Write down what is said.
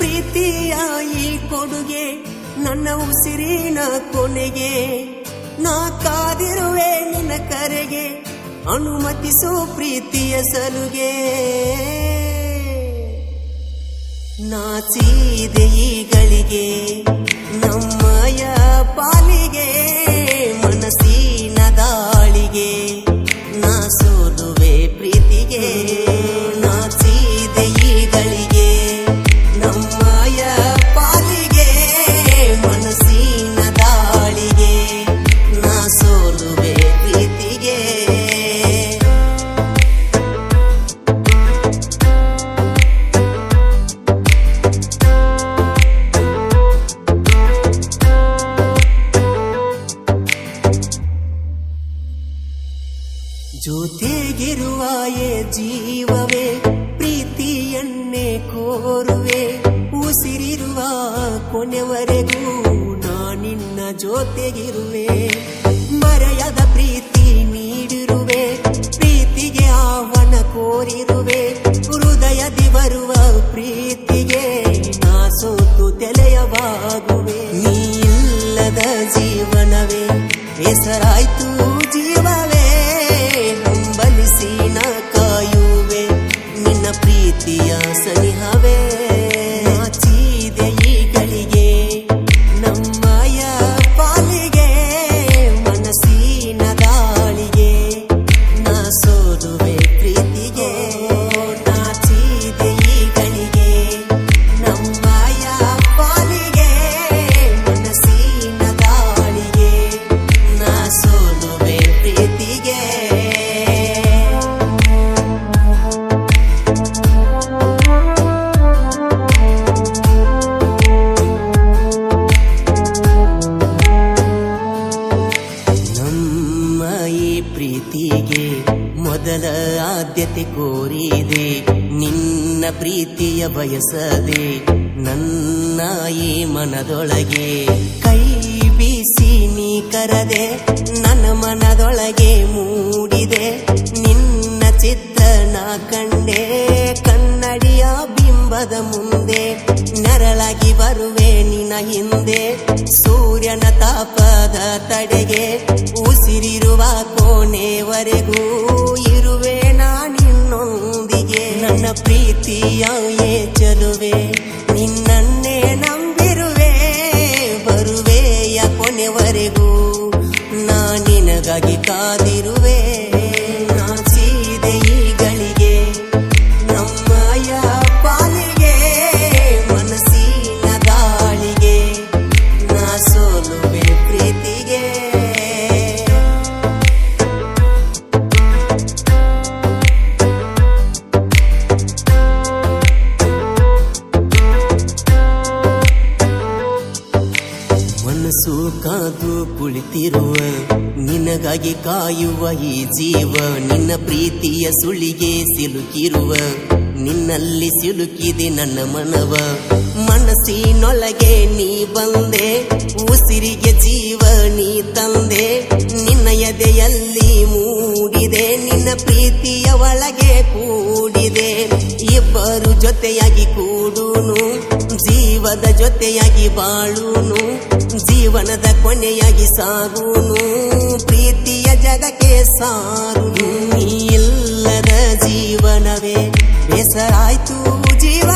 ಪ್ರೀತಿಯ ಈ ಕೊಡುಗೆ ನನ್ನ ಉಸಿರಿನ ಕೊನೆಗೆ ನಾ ಕಾದಿರುವೆ ನಿನ್ನ ಕರೆಗೆ ಅನುಮತಿಸು ಪ್ರೀತಿಯ ಸಲುಗೆ ನಾಚಿದೆ ಈಗಳಿಗೆ ನಮ್ಮಯ ಪಾಲಿಗೆ ಮನಸ್ಸಿನ ದಾಳಿಗೆ ನಾ ಸೋಲುವೆ ಪ್ರೀತಿಗೆ ನಾಚಿದೆ ಈಗಳಿಗೆ ನಮ್ಮಯ ಪಾಲಿಗೆ ಮನಸ್ಸಿನ ದಾಳಿಗೆ ನಾ ಸೋಲುವೆ ಪ್ರೀತಿಗೆ ಜೊತೆಗಿರುವ ಜೀವವೇ ಪ್ರೀತಿಯನ್ನೇ ಕೋರುವೆ ಉಸಿರಿರುವ ಕೊನೆವರೆಗೂ ನಾನಿನ್ನ ಜೊತೆಗಿರುವೆ ಮರೆಯದ ಪ್ರೀತಿ ನೀಡಿರುವೆ ಪ್ರೀತಿಗೆ ಆಹ್ವಾನ ಕೋರಿರುವೆ ಹೃದಯದಿ ಬರುವ ಪ್ರೀತಿಗೆ ನಾ ಸೋತು ತೆಲೆಯವಾಗುವೆ ನೀ ಇಲ್ಲದ ಜೀವನವೇ ಹೆಸರಾಯ್ತು ಜೀವವೇ ಹಂಬಲಿಸಿ ನಾ ಕಾಯುವೆ ನಿನ್ನ ಪ್ರೀತಿಯ ಸನಿಹವೇ ನಾಚಿದೆ ಈಗಳಿಗೆ ನಮ್ಮಯ ಪಾಲಿಗೆ ಮನಸ್ಸಿನ ದಾಳಿಗೆ ನಾ ಸೋಲುವೆ ಪ್ರೀತಿಗೆ ನಾಚಿದೆ ಈಗಳಿಗೆ ನಮ್ಮಯ ಪಾಲಿಗೆ ಮನಸ್ಸಿನ ದಾಳಿಗೆ ನಾ ಸೋಲುವೆ ಪ್ರೀತಿಗೆ ಪ್ರೀತಿಗೆ ಮೊದಲ ಆದ್ಯತೆ ಕೋರಿದೆ ನಿನ್ನ ಪ್ರೀತಿಯ ಬಯಸದೆ ನನ್ನ ಈ ಮನದೊಳಗೆ ಕೈ ಬೀಸಿ ನೀ ಕರದೆ ನನ್ನ ಮನದೊಳಗೆ ಮೂಡಿದೆ ನಿನ್ನ ಚಿತ್ರಣ ಕಂಡೆ ಕನ್ನಡಿಯ ಬಿಂಬದ ಮುಂದೆ ನೆರಳಾಗಿ ಬರುವೆ ನಿನ್ನ ಹಿಂದೆ ಸೂರ್ಯನ ತಾಪದ ತಡೆಗೆ ಉಸಿರಿರುವ ಕೊನೆವರೆಗೂ ಇರುವೆ ನಾನಿನ್ನೊಂದಿಗೆ ನನ್ನ ಪ್ರೀತಿಯ ಚೆಲುವೆ ನಿನ್ನನ್ನೇ ನಂಬಿರುವೆ ಬರುವೆಯ ಕೊನೆವರೆಗೂ ನಾ ನಿನಗಾಗಿ ಕಾದಿರುವೆ ನಾಚಿದೆ ಈಗಳಿಗೆ ನಮ್ಮಯ ಪಾಲಿಗೆ ಮನಸ್ಸಿನ ದಾಳಿಗೆ ನಾ ಸೋಲುವೆ ಪ್ರೀತಿಗೆ ಮನಸ್ಸು ಕಾದು ಕುಳಿತಿರುವ ನಿನಗಾಗಿ ಕಾಯುವ ಈ ಜೀವ ನಿನ್ನ ಪ್ರೀತಿಯ ಸುಳಿಗೆ ಸಿಲುಕಿರುವ ನಿನ್ನಲ್ಲಿ ಸಿಲುಕಿದೆ ನನ್ನ ಮನವ ಮನಸ್ಸಿನೊಳಗೆ ನೀ ಬಂದೆ ಉಸಿರಿಗೆ ಜೀವ ನೀ ತಂದೆ ನಿನ್ನ ಎದೆಯಲ್ಲಿ ಮೂಡಿದೆ ನಿನ್ನ ಪ್ರೀತಿಯ ಒಳಗೆ ಕೂಡಿದೆ ಇಬ್ಬರು ಜೊತೆಯಾಗಿ ಕೂಡುನು ಜೀವದ ಜೊತೆಯಾಗಿ ಬಾಳುನು ಜೀವನದ ಕೊನೆಯಾಗಿ ಸಾಗುನು ಪ್ರೀತಿಯ ಜಗಕ್ಕೆ ಸಾರುನು ಇಲ್ಲದ ಜೀವನವೇ ಬೇಸರಾಯ್ತು ಜೀವ